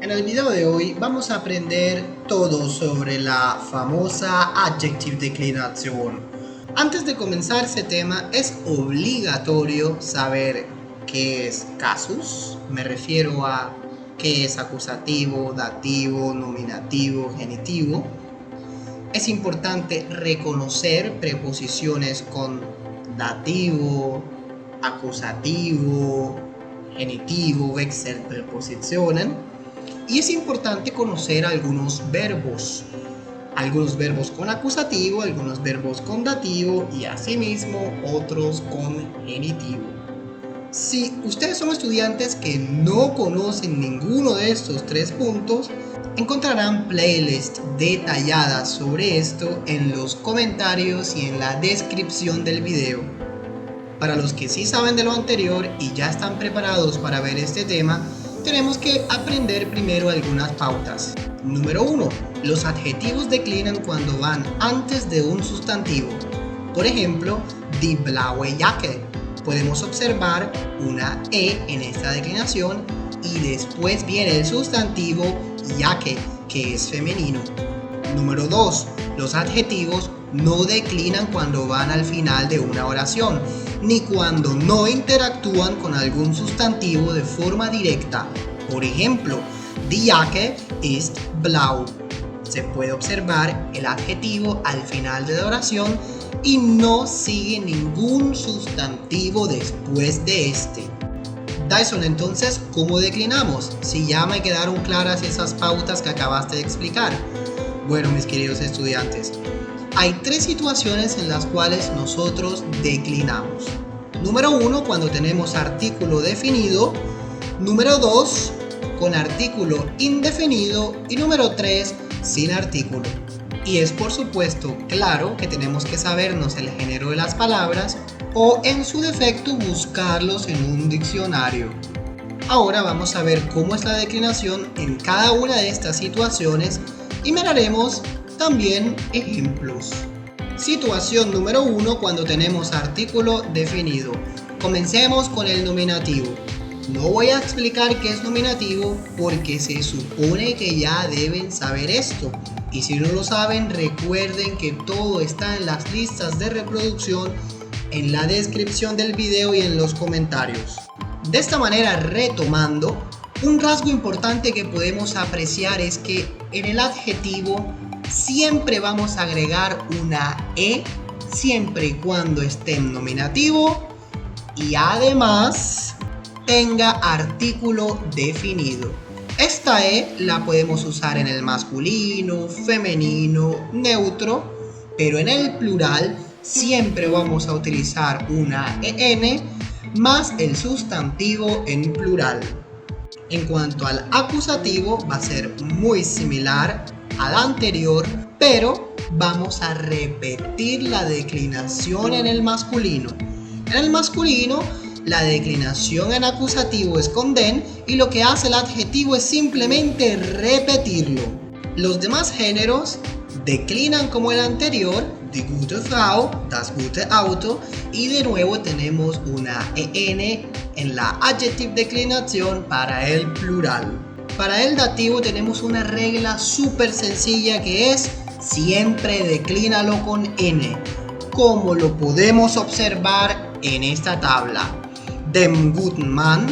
En el video de hoy vamos a aprender todo sobre la famosa Adjective Declination. Antes de comenzar este tema es obligatorio saber qué es casus, me refiero a qué es acusativo, dativo, nominativo, genitivo. Es importante reconocer preposiciones con dativo, acusativo, genitivo, Wechselprepositionen. Y es importante conocer algunos verbos con acusativo, algunos verbos con dativo y asimismo otros con genitivo. Si ustedes son estudiantes que no conocen ninguno de estos tres puntos, encontrarán playlists detalladas sobre esto en los comentarios y en la descripción del video. Para los que sí saben de lo anterior y ya están preparados para ver este tema, tenemos que aprender primero algunas pautas. Número 1. Los adjetivos declinan cuando van antes de un sustantivo. Por ejemplo, die blaue Jacke. Podemos observar una E en esta declinación y después viene el sustantivo Jacke, que es femenino. Número 2. Los adjetivos no declinan cuando van al final de una oración, ni cuando no interactúan con algún sustantivo de forma directa. Por ejemplo, die Jacke ist blau. Se puede observar el adjetivo al final de la oración y no sigue ningún sustantivo después de este. Dyson, entonces, ¿cómo declinamos? Si ya me quedaron claras esas pautas que acabaste de explicar. Bueno, mis queridos estudiantes, hay tres situaciones en las cuales nosotros declinamos. Número 1, cuando tenemos artículo definido. Número 2, con artículo indefinido. Y número 3, sin artículo. Y es por supuesto claro que tenemos que sabernos el género de las palabras o en su defecto buscarlos en un diccionario. Ahora vamos a ver cómo es la declinación en cada una de estas situaciones y miraremos también ejemplos. Situación número 1, cuando tenemos artículo definido. Comencemos con el nominativo. No voy a explicar qué es nominativo porque se supone que ya deben saber esto. Y si no lo saben, recuerden que todo está en las listas de reproducción, en la descripción del video y en los comentarios. De esta manera, retomando, un rasgo importante que podemos apreciar es que en el adjetivo siempre vamos a agregar una E siempre y cuando esté en nominativo y además tenga artículo definido. Esta E la podemos usar en el masculino, femenino, neutro, pero en el plural siempre vamos a utilizar una EN más el sustantivo en plural. En cuanto al acusativo, va a ser muy similar al anterior, pero vamos a repetir la declinación en el masculino. En el masculino, la declinación en acusativo es con den y lo que hace el adjetivo es simplemente repetirlo. Los demás géneros declinan como el anterior, die gute Frau, das gute Auto, y de nuevo tenemos una EN en la adjective declinación para el plural. Para el dativo tenemos una regla súper sencilla que es siempre declínalo con N, como lo podemos observar en esta tabla. Dem guten Mann,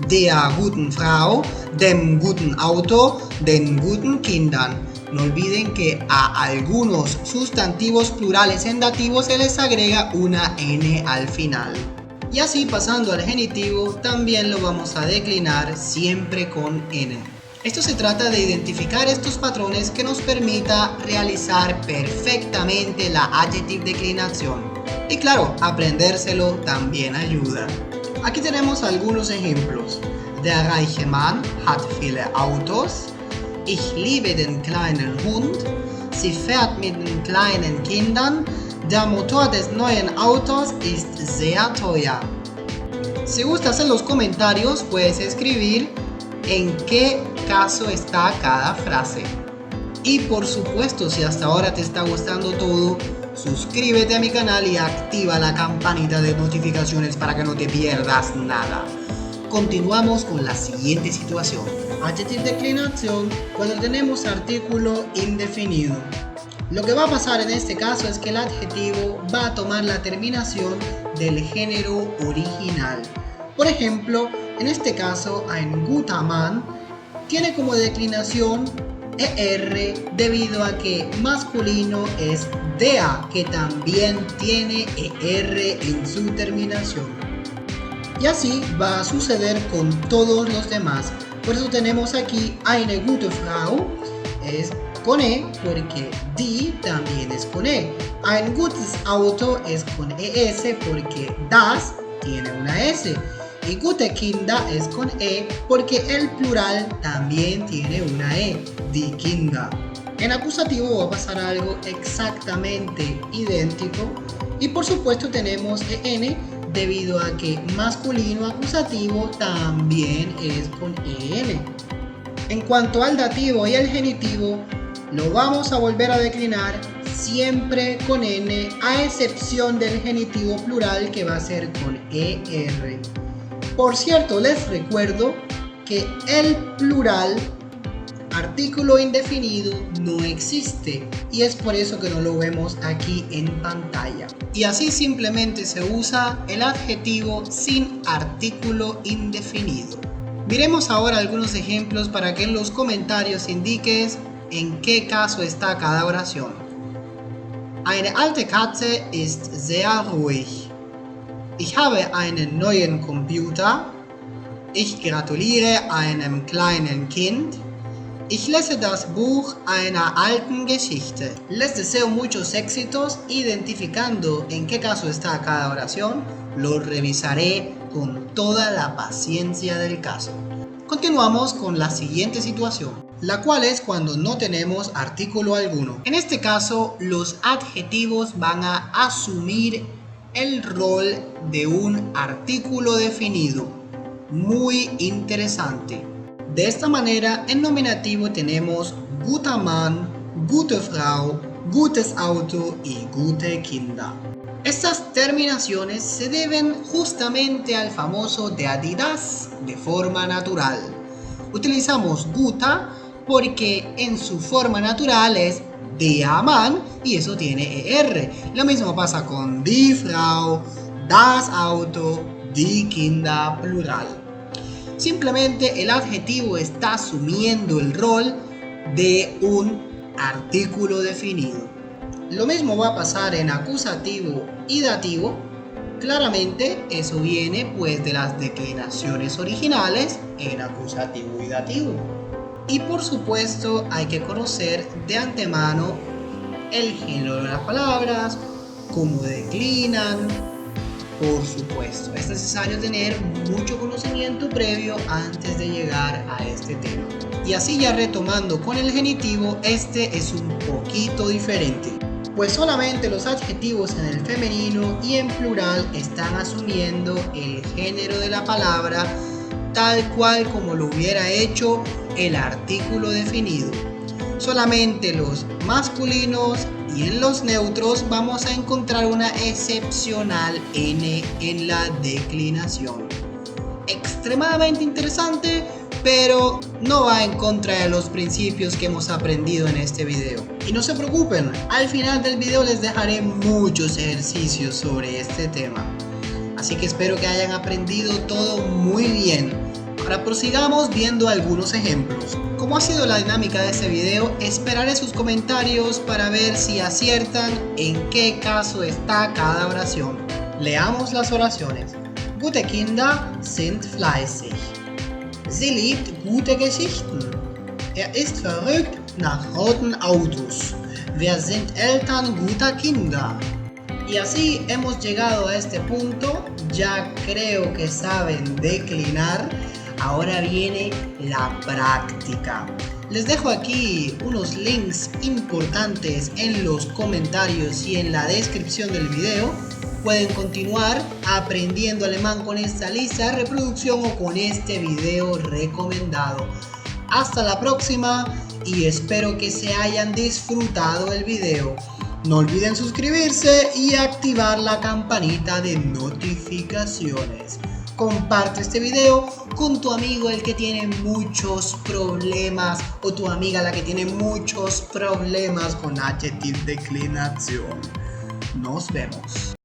der guten Frau, dem guten Auto, den guten Kindern. No olviden que a algunos sustantivos plurales en dativo se les agrega una N al final. Y así pasando al genitivo, también lo vamos a declinar siempre con N. Esto se trata de identificar estos patrones que nos permita realizar perfectamente la adjective declinación. Y claro, aprendérselo también ayuda. Aquí tenemos algunos ejemplos. Der reiche Mann hat viele Autos. Ich liebe den kleinen Hund. Sie fährt mit den kleinen Kindern. Der Motor des neuen Autos ist sehr teuer. Si gustas en los comentarios, puedes escribir en qué caso está cada frase. Y por supuesto, si hasta ahora te está gustando todo, suscríbete a mi canal y activa la campanita de notificaciones para que no te pierdas nada. Continuamos con la siguiente situación. Adjetivo-declinación cuando tenemos artículo indefinido. Lo que va a pasar en este caso es que el adjetivo va a tomar la terminación del género original. Por ejemplo, en este caso, ein guter Mann tiene como declinación ER debido a que masculino es der, que también tiene ER en su terminación. Y así va a suceder con todos los demás. Por eso tenemos aquí eine gute Frau, es con E porque die también es con E. Ein gutes Auto es con ES porque das tiene una S. Y gute Kinder es con E porque el plural también tiene una E, die Kinder. En acusativo va a pasar algo exactamente idéntico y por supuesto tenemos EN debido a que masculino acusativo también es con EN. En cuanto al dativo y el genitivo, lo vamos a volver a declinar siempre con N, a excepción del genitivo plural que va a ser con ER. Por cierto, les recuerdo que el plural artículo indefinido no existe y es por eso que no lo vemos aquí en pantalla. Y así simplemente se usa el adjetivo sin artículo indefinido. Miremos ahora algunos ejemplos para que en los comentarios indiques en qué caso está cada oración. Eine alte Katze ist sehr ruhig. Ich habe einen neuen Computer. Ich gratuliere einem kleinen Kind. Ich lese das Buch einer alten Geschichte. Les deseo muchos éxitos. Identificando en qué caso está cada oración, lo revisaré con toda la paciencia del caso. Continuamos con la siguiente situación, la cual es cuando no tenemos artículo alguno. En este caso, los adjetivos van a asumir el rol de un artículo definido. Muy interesante. De esta manera, en nominativo tenemos guter Mann, gute Frau, gutes Auto y gute Kinder. Estas terminaciones se deben justamente al famoso de Adidas de forma natural. Utilizamos guta porque en su forma natural es der Mann y eso tiene ER. Lo mismo pasa con die Frau, das Auto, die Kinder plural. Simplemente el adjetivo está asumiendo el rol de un artículo definido. Lo mismo va a pasar en acusativo y dativo. Claramente eso viene pues de las declinaciones originales en acusativo y dativo. Y por supuesto hay que conocer de antemano el género de las palabras, cómo declinan. Por supuesto, es necesario tener mucho conocimiento previo antes de llegar a este tema. Y así ya retomando con el genitivo, este es un poquito diferente. Pues solamente los adjetivos en el femenino y en plural están asumiendo el género de la palabra tal cual como lo hubiera hecho el artículo definido. Solamente los masculinos y en los neutros vamos a encontrar una excepcional N en la declinación. Extremadamente interesante, pero no va en contra de los principios que hemos aprendido en este video. Y no se preocupen, al final del video les dejaré muchos ejercicios sobre este tema. Así que espero que hayan aprendido todo muy bien. Ahora prosigamos viendo algunos ejemplos. Como ha sido la dinámica de este video, esperaré sus comentarios para ver si aciertan en qué caso está cada oración. Leamos las oraciones. Gute Kinder sind fleißig. Sie liebt gute Geschichten. Ist verrückt nach roten Autos. Wir sind Eltern guter Kinder. Y así hemos llegado a este punto. Ya creo que saben declinar. Ahora viene la práctica. Les dejo aquí unos links importantes en los comentarios y en la descripción del video. Pueden continuar aprendiendo alemán con esta lista de reproducción o con este video recomendado. Hasta la próxima y espero que se hayan disfrutado el video. No olviden suscribirse y activar la campanita de notificaciones. Comparte este video con tu amigo el que tiene muchos problemas o tu amiga la que tiene muchos problemas con adjective declinación. Nos vemos.